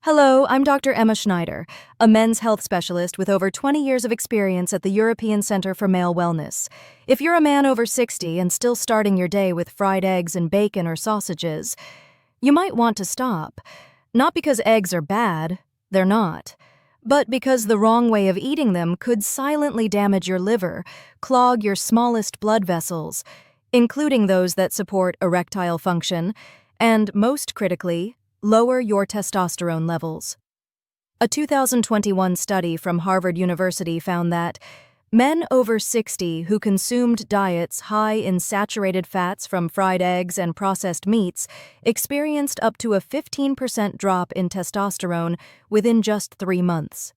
Hello, I'm Dr. Emma Schneider, a men's health specialist with over 20 years of experience at the European Center for Male Wellness. If you're a man over 60 and still starting your day with fried eggs and bacon or sausages, you might want to stop. Not because eggs are bad, they're not, but because the wrong way of eating them could silently damage your liver, clog your smallest blood vessels, including those that support erectile function, and, most critically, lower your testosterone levels. A 2021 study from Harvard University found that men over 60 who consumed diets high in saturated fats from fried eggs and processed meats experienced up to a 15% drop in testosterone within just 3 months.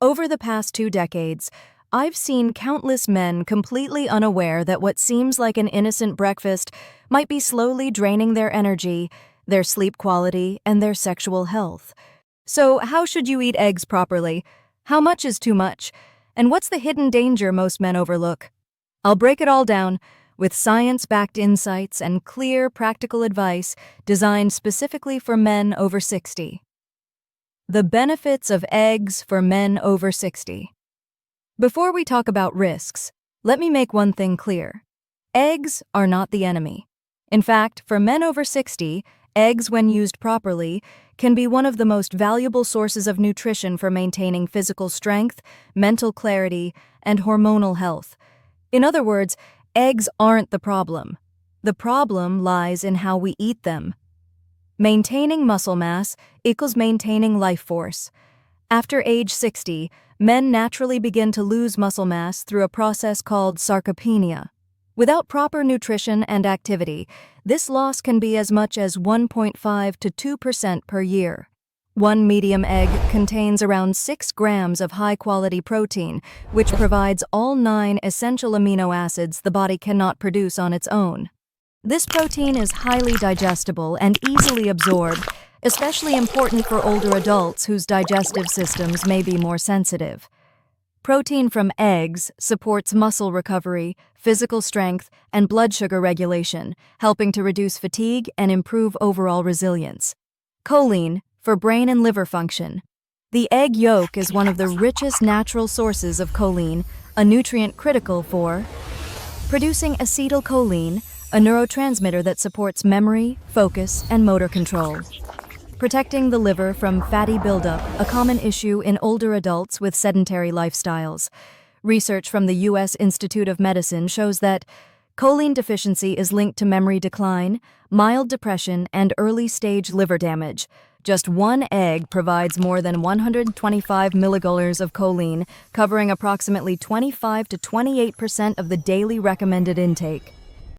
Over the past 2 decades, I've seen countless men completely unaware that what seems like an innocent breakfast might be slowly draining their energy, their sleep quality, and their sexual health. So, how should you eat eggs properly? How much is too much? And what's the hidden danger most men overlook? I'll break it all down with science-backed insights and clear, practical advice designed specifically for men over 60. The benefits of eggs for men over 60. Before we talk about risks, let me make one thing clear. Eggs are not the enemy. In fact, for men over 60, eggs, when used properly, can be one of the most valuable sources of nutrition for maintaining physical strength, mental clarity, and hormonal health. In other words, eggs aren't the problem. The problem lies in how we eat them. Maintaining muscle mass equals maintaining life force. After age 60, men naturally begin to lose muscle mass through a process called sarcopenia. Without proper nutrition and activity, this loss can be as much as 1.5 to 2% per year. One medium egg contains around 6 grams of high-quality protein, which provides all 9 essential amino acids the body cannot produce on its own. This protein is highly digestible and easily absorbed, especially important for older adults whose digestive systems may be more sensitive. Protein from eggs supports muscle recovery, physical strength, and blood sugar regulation, helping to reduce fatigue and improve overall resilience. Choline, for brain and liver function. The egg yolk is one of the richest natural sources of choline, a nutrient critical for producing acetylcholine, a neurotransmitter that supports memory, focus, and motor control. Protecting the liver from fatty buildup, a common issue in older adults with sedentary lifestyles. Research from the U.S. Institute of Medicine shows that choline deficiency is linked to memory decline, mild depression, and early-stage liver damage. Just one egg provides more than 125 milligolars of choline, covering approximately 25 to 28% of the daily recommended intake.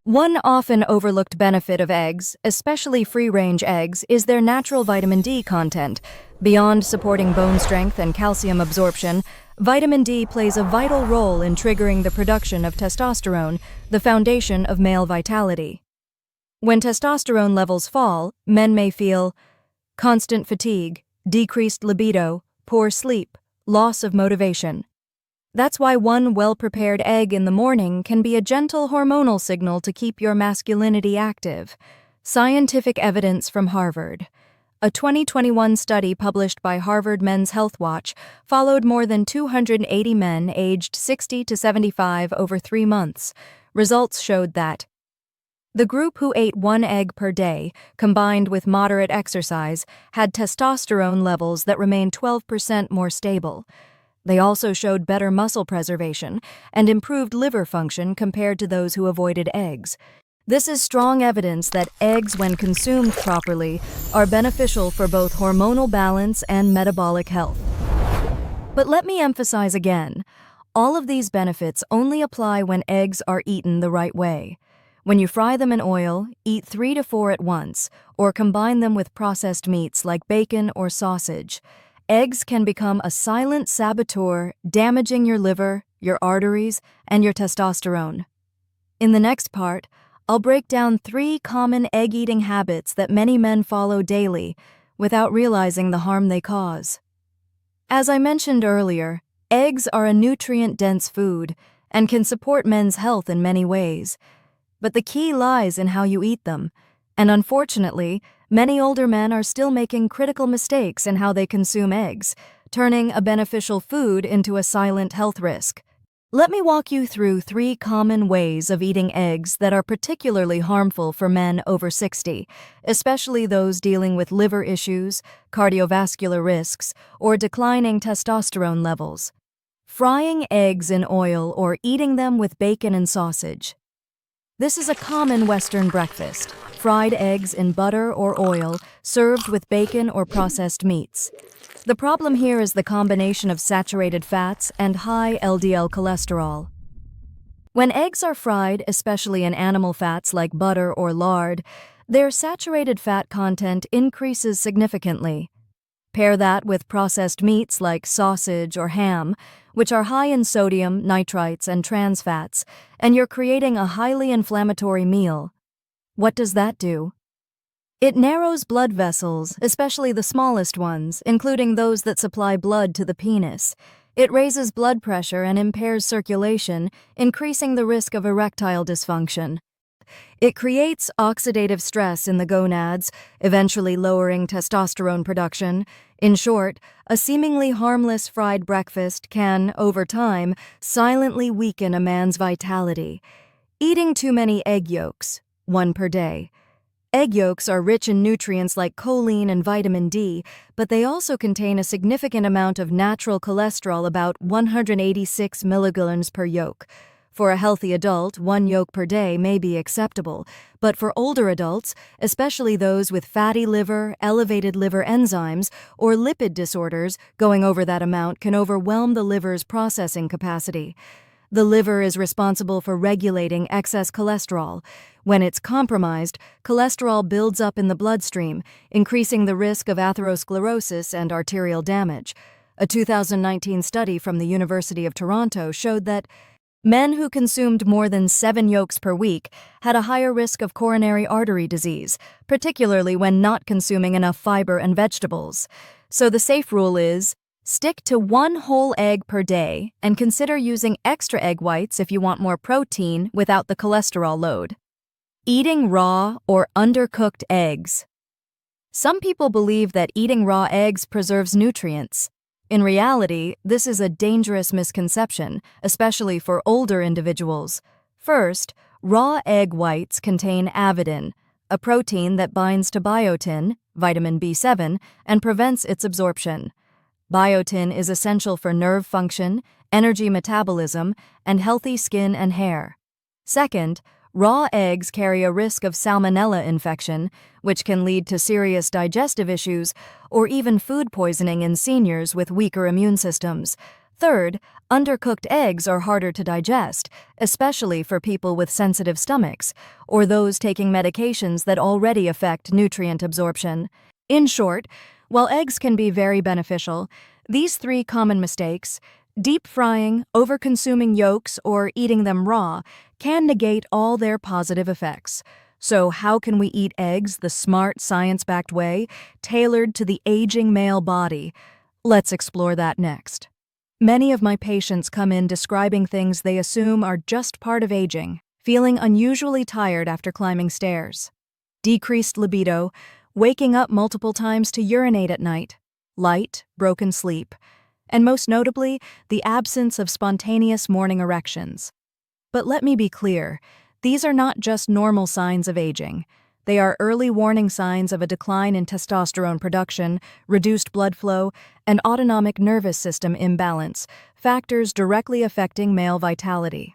One often overlooked benefit of eggs, especially free-range eggs, is their natural vitamin D content. Beyond supporting bone strength and calcium absorption, vitamin D plays a vital role in triggering the production of testosterone, the foundation of male vitality. When testosterone levels fall, men may feel constant fatigue, decreased libido, poor sleep, loss of motivation. That's why one well-prepared egg in the morning can be a gentle hormonal signal to keep your masculinity active. Scientific evidence from Harvard. A 2021 study published by Harvard Men's Health Watch followed more than 280 men aged 60 to 75 over 3 months. Results showed that the group who ate 1 egg per day, combined with moderate exercise, had testosterone levels that remained 12% more stable. They also showed better muscle preservation and improved liver function compared to those who avoided eggs. This is strong evidence that eggs, when consumed properly, are beneficial for both hormonal balance and metabolic health. But let me emphasize again, all of these benefits only apply when eggs are eaten the right way. When you fry them in oil, eat 3 to 4 at once, or combine them with processed meats like bacon or sausage. Eggs can become a silent saboteur, damaging your liver, your arteries, and your testosterone. In the next part, I'll break down 3 common egg-eating habits that many men follow daily without realizing the harm they cause. As I mentioned earlier, eggs are a nutrient-dense food and can support men's health in many ways. But the key lies in how you eat them, and unfortunately, many older men are still making critical mistakes in how they consume eggs, turning a beneficial food into a silent health risk. Let me walk you through 3 common ways of eating eggs that are particularly harmful for men over 60, especially those dealing with liver issues, cardiovascular risks, or declining testosterone levels. Frying eggs in oil or eating them with bacon and sausage. This is a common Western breakfast: fried eggs in butter or oil, served with bacon or processed meats. The problem here is the combination of saturated fats and high LDL cholesterol. When eggs are fried, especially in animal fats like butter or lard, their saturated fat content increases significantly. Pair that with processed meats like sausage or ham, which are high in sodium, nitrites, and trans fats, and you're creating a highly inflammatory meal. What does that do? It narrows blood vessels, especially the smallest ones, including those that supply blood to the penis. It raises blood pressure and impairs circulation, increasing the risk of erectile dysfunction. It creates oxidative stress in the gonads, eventually lowering testosterone production. In short, a seemingly harmless fried breakfast can, over time, silently weaken a man's vitality. Eating too many egg yolks, 1 per day. Egg yolks are rich in nutrients like choline and vitamin D, but they also contain a significant amount of natural cholesterol, about 186 milligrams per yolk. For a healthy adult, 1 yolk per day may be acceptable, but for older adults, especially those with fatty liver, elevated liver enzymes, or lipid disorders, going over that amount can overwhelm the liver's processing capacity. The liver is responsible for regulating excess cholesterol. When it's compromised, cholesterol builds up in the bloodstream, increasing the risk of atherosclerosis and arterial damage. A 2019 study from the University of Toronto showed that men who consumed more than 7 yolks per week had a higher risk of coronary artery disease, particularly when not consuming enough fiber and vegetables. So the safe rule is, stick to 1 whole egg per day and consider using extra egg whites if you want more protein without the cholesterol load. Eating raw or undercooked eggs. Some people believe that eating raw eggs preserves nutrients. In reality, this is a dangerous misconception, especially for older individuals. First, raw egg whites contain avidin, a protein that binds to biotin, vitamin B7, and prevents its absorption. Biotin is essential for nerve function, energy metabolism, and healthy skin and hair. Second, raw eggs carry a risk of salmonella infection, which can lead to serious digestive issues or even food poisoning in seniors with weaker immune systems. Third, undercooked eggs are harder to digest, especially for people with sensitive stomachs or those taking medications that already affect nutrient absorption. In short, while eggs can be very beneficial, these 3 common mistakes, deep frying, over-consuming yolks, or eating them raw, can negate all their positive effects. So how can we eat eggs the smart, science-backed way, tailored to the aging male body? Let's explore that next. Many of my patients come in describing things they assume are just part of aging: feeling unusually tired after climbing stairs, decreased libido, waking up multiple times to urinate at night, light, broken sleep, and most notably, the absence of spontaneous morning erections. But let me be clear, these are not just normal signs of aging. They are early warning signs of a decline in testosterone production, reduced blood flow, and autonomic nervous system imbalance, factors directly affecting male vitality.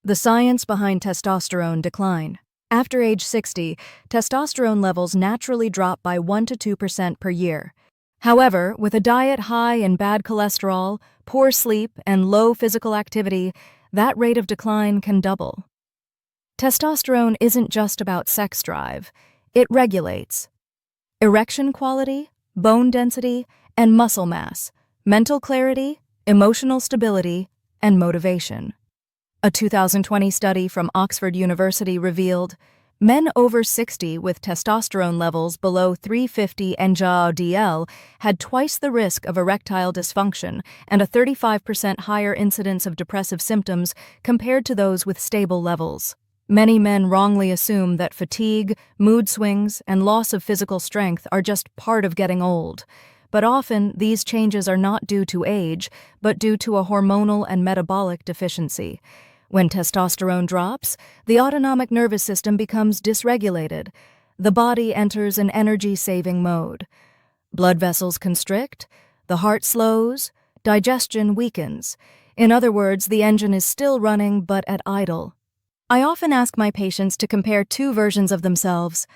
The science behind testosterone decline. After age 60, testosterone levels naturally drop by 1 to 2% per year. However, with a diet high in bad cholesterol, poor sleep, and low physical activity, that rate of decline can double. Testosterone isn't just about sex drive. It regulates erection quality, bone density, and muscle mass, mental clarity, emotional stability, and motivation. A 2020 study from Oxford University revealed men over 60 with testosterone levels below 350 NGAL had twice the risk of erectile dysfunction and a 35% higher incidence of depressive symptoms compared to those with stable levels. Many men wrongly assume that fatigue, mood swings, and loss of physical strength are just part of getting old. But often, these changes are not due to age, but due to a hormonal and metabolic deficiency. When testosterone drops, the autonomic nervous system becomes dysregulated. The body enters an energy-saving mode. Blood vessels constrict, the heart slows, digestion weakens. In other words, the engine is still running but at idle. I often ask my patients to compare two versions of themselves: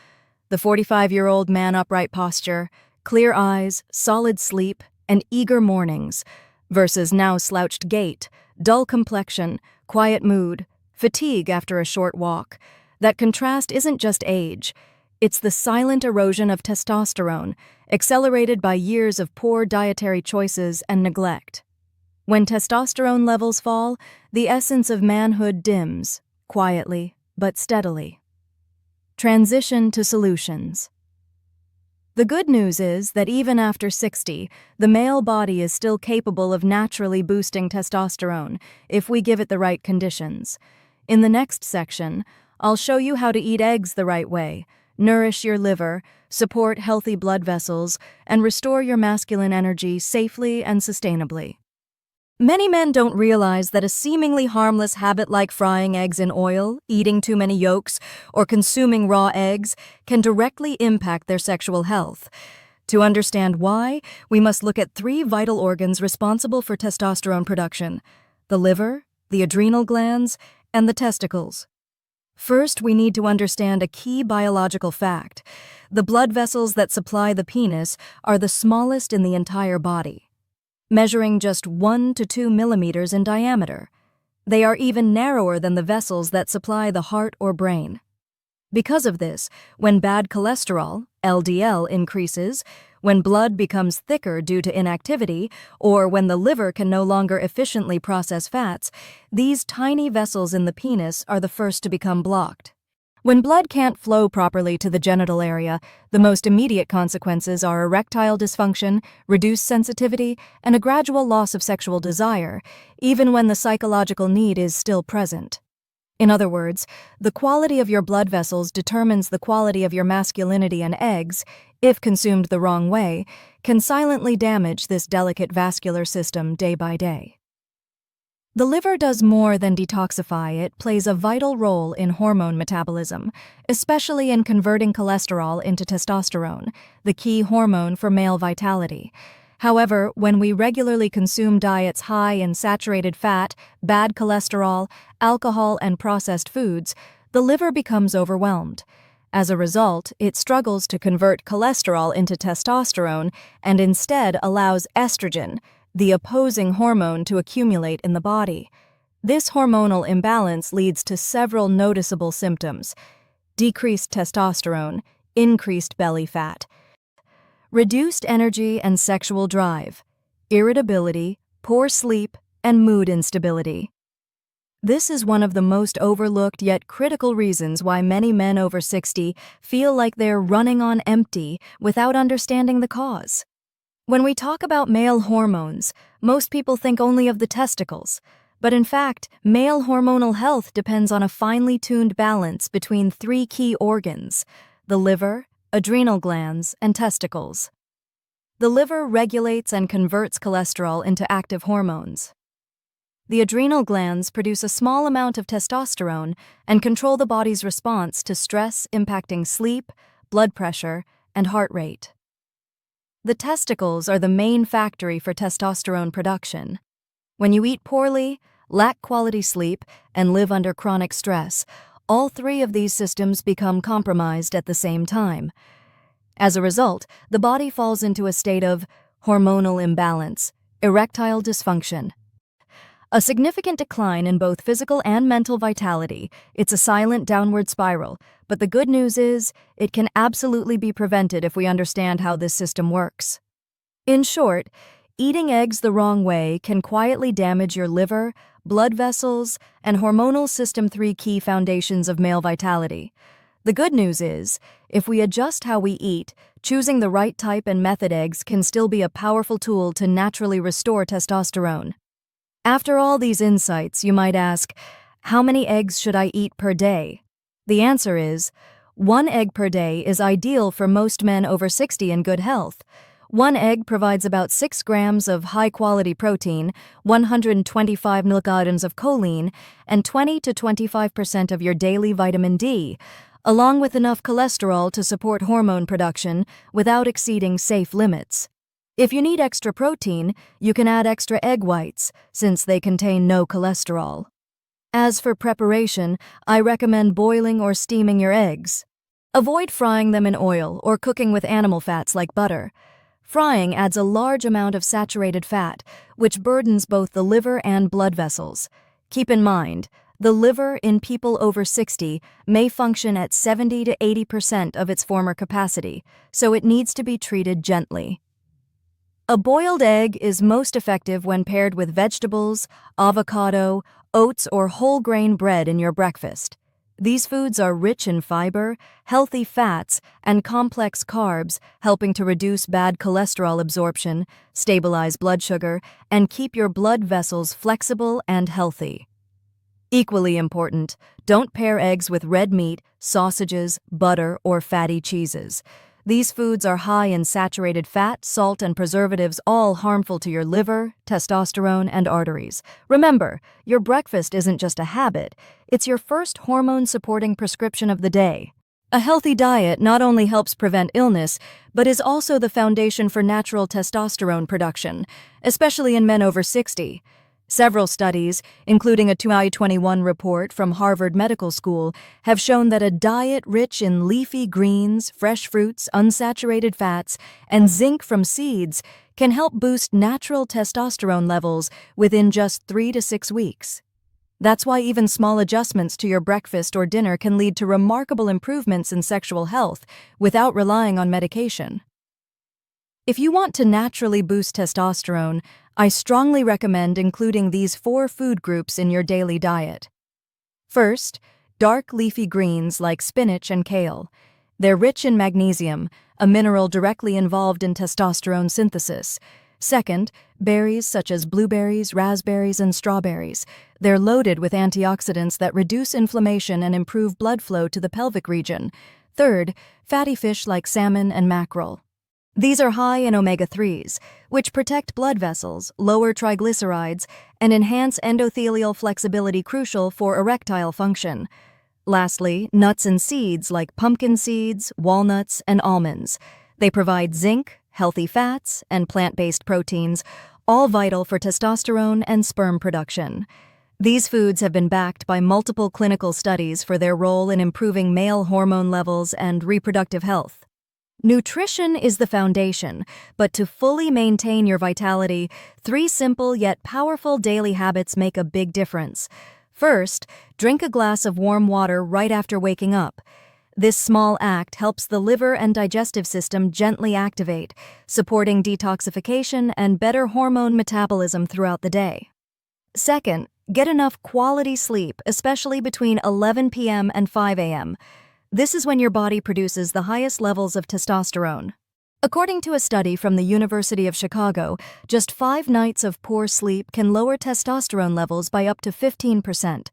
the 45-year-old man upright posture, clear eyes, solid sleep, and eager mornings, versus now slouched gait, dull complexion, quiet mood, fatigue after a short walk. That contrast isn't just age. It's the silent erosion of testosterone, accelerated by years of poor dietary choices and neglect. When testosterone levels fall, the essence of manhood dims, quietly but steadily. Transition to solutions. The good news is that even after 60, the male body is still capable of naturally boosting testosterone if we give it the right conditions. In the next section, I'll show you how to eat eggs the right way, nourish your liver, support healthy blood vessels, and restore your masculine energy safely and sustainably. Many men don't realize that a seemingly harmless habit like frying eggs in oil, eating too many yolks, or consuming raw eggs can directly impact their sexual health. To understand why, we must look at three vital organs responsible for testosterone production: the liver, the adrenal glands, and the testicles. First, we need to understand a key biological fact. The blood vessels that supply the penis are the smallest in the entire body, measuring just 1 to 2 millimeters in diameter. They are even narrower than the vessels that supply the heart or brain. Because of this, when bad cholesterol, LDL, increases, when blood becomes thicker due to inactivity, or when the liver can no longer efficiently process fats, these tiny vessels in the penis are the first to become blocked. When blood can't flow properly to the genital area, the most immediate consequences are erectile dysfunction, reduced sensitivity, and a gradual loss of sexual desire, even when the psychological need is still present. In other words, the quality of your blood vessels determines the quality of your masculinity, and eggs, if consumed the wrong way, can silently damage this delicate vascular system day by day. The liver does more than detoxify. It plays a vital role in hormone metabolism, especially in converting cholesterol into testosterone, the key hormone for male vitality. However, when we regularly consume diets high in saturated fat, bad cholesterol, alcohol, and processed foods, the liver becomes overwhelmed. As a result, it struggles to convert cholesterol into testosterone and instead allows estrogen, the opposing hormone, to accumulate in the body. This hormonal imbalance leads to several noticeable symptoms: decreased testosterone, increased belly fat, reduced energy and sexual drive, irritability, poor sleep, and mood instability. This is one of the most overlooked yet critical reasons why many men over 60 feel like they're running on empty without understanding the cause. When we talk about male hormones, most people think only of the testicles, but in fact, male hormonal health depends on a finely tuned balance between three key organs: the liver, adrenal glands, and testicles. The liver regulates and converts cholesterol into active hormones. The adrenal glands produce a small amount of testosterone and control the body's response to stress, impacting sleep, blood pressure, and heart rate. The testicles are the main factory for testosterone production. When you eat poorly, lack quality sleep, and live under chronic stress, all three of these systems become compromised at the same time. As a result, the body falls into a state of hormonal imbalance, erectile dysfunction, a significant decline in both physical and mental vitality. It's a silent downward spiral, but the good news is it can absolutely be prevented if we understand how this system works. In short, eating eggs the wrong way can quietly damage your liver, blood vessels, and hormonal system, three key foundations of male vitality. The good news is, if we adjust how we eat, choosing the right type and method, eggs can still be a powerful tool to naturally restore testosterone. After all these insights, you might ask, how many eggs should I eat per day? The answer is 1 egg per day is ideal for most men over 60 in good health. 1 egg provides about 6 grams of high-quality protein, 125 milligrams of choline, and 20 to 25% of your daily vitamin D, along with enough cholesterol to support hormone production without exceeding safe limits. If you need extra protein, you can add extra egg whites, since they contain no cholesterol. As for preparation, I recommend boiling or steaming your eggs. Avoid frying them in oil or cooking with animal fats like butter. Frying adds a large amount of saturated fat, which burdens both the liver and blood vessels. Keep in mind, the liver in people over 60 may function at 70 to 80% of its former capacity, so it needs to be treated gently. A boiled egg is most effective when paired with vegetables, avocado, oats, or whole grain bread in your breakfast. These foods are rich in fiber, healthy fats, and complex carbs, helping to reduce bad cholesterol absorption, stabilize blood sugar, and keep your blood vessels flexible and healthy. Equally important, don't pair eggs with red meat, sausages, butter, or fatty cheeses. These foods are high in saturated fat, salt, and preservatives, all harmful to your liver, testosterone, and arteries. Remember, your breakfast isn't just a habit, it's your first hormone-supporting prescription of the day. A healthy diet not only helps prevent illness, but is also the foundation for natural testosterone production, especially in men over 60. Several studies, including a 2021 report from Harvard Medical School, have shown that a diet rich in leafy greens, fresh fruits, unsaturated fats, and zinc from seeds can help boost natural testosterone levels within just 3 to 6 weeks. That's why even small adjustments to your breakfast or dinner can lead to remarkable improvements in sexual health without relying on medication. If you want to naturally boost testosterone, I strongly recommend including these 4 food groups in your daily diet. First, dark leafy greens like spinach and kale. They're rich in magnesium, a mineral directly involved in testosterone synthesis. Second, berries such as blueberries, raspberries, and strawberries. They're loaded with antioxidants that reduce inflammation and improve blood flow to the pelvic region. Third, fatty fish like salmon and mackerel. These are high in omega-3s, which protect blood vessels, lower triglycerides, and enhance endothelial flexibility crucial for erectile function. Lastly, nuts and seeds like pumpkin seeds, walnuts, and almonds. They provide zinc, healthy fats, and plant-based proteins, all vital for testosterone and sperm production. These foods have been backed by multiple clinical studies for their role in improving male hormone levels and reproductive health. Nutrition is the foundation, but to fully maintain your vitality, 3 simple yet powerful daily habits make a big difference. First, drink a glass of warm water right after waking up. This small act helps the liver and digestive system gently activate, supporting detoxification and better hormone metabolism throughout the day. Second, get enough quality sleep, especially between 11 p.m. and 5 a.m. This is when your body produces the highest levels of testosterone. According to a study from the University of Chicago, just 5 nights of poor sleep can lower testosterone levels by up to 15%.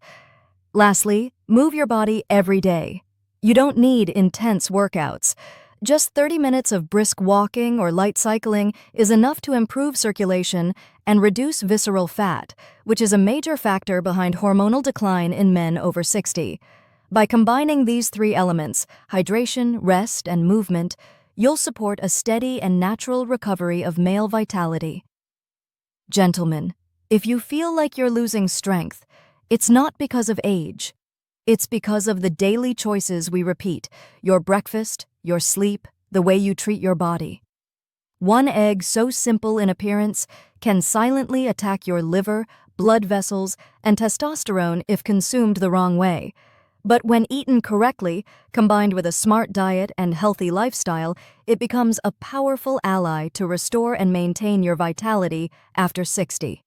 Lastly, move your body every day. You don't need intense workouts. Just 30 minutes of brisk walking or light cycling is enough to improve circulation and reduce visceral fat, which is a major factor behind hormonal decline in men over 60. By combining these 3 elements, hydration, rest, and movement, you'll support a steady and natural recovery of male vitality. Gentlemen, if you feel like you're losing strength, it's not because of age. It's because of the daily choices we repeat: your breakfast, your sleep, the way you treat your body. 1 egg so simple in appearance can silently attack your liver, blood vessels, and testosterone if consumed the wrong way. But when eaten correctly, combined with a smart diet and healthy lifestyle, it becomes a powerful ally to restore and maintain your vitality after 60.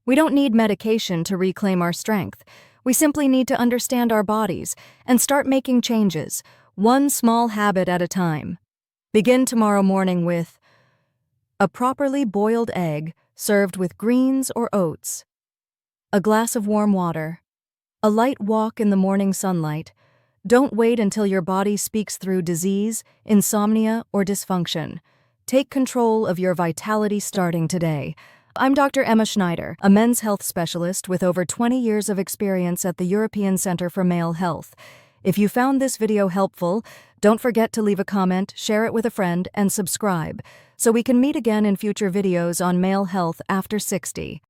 We don't need medication to reclaim our strength. We simply need to understand our bodies and start making changes, 1 small habit at a time. Begin tomorrow morning with a properly boiled egg served with greens or oats, a glass of warm water, a light walk in the morning sunlight, Don't wait until your body speaks through disease, insomnia, or dysfunction. Take control of your vitality starting today. I'm Dr. Emma Schneider, a men's health specialist with over 20 years of experience at the European Center for Male Health. If you found this video helpful, don't forget to leave a comment, share it with a friend, and subscribe, so we can meet again in future videos on male health after 60.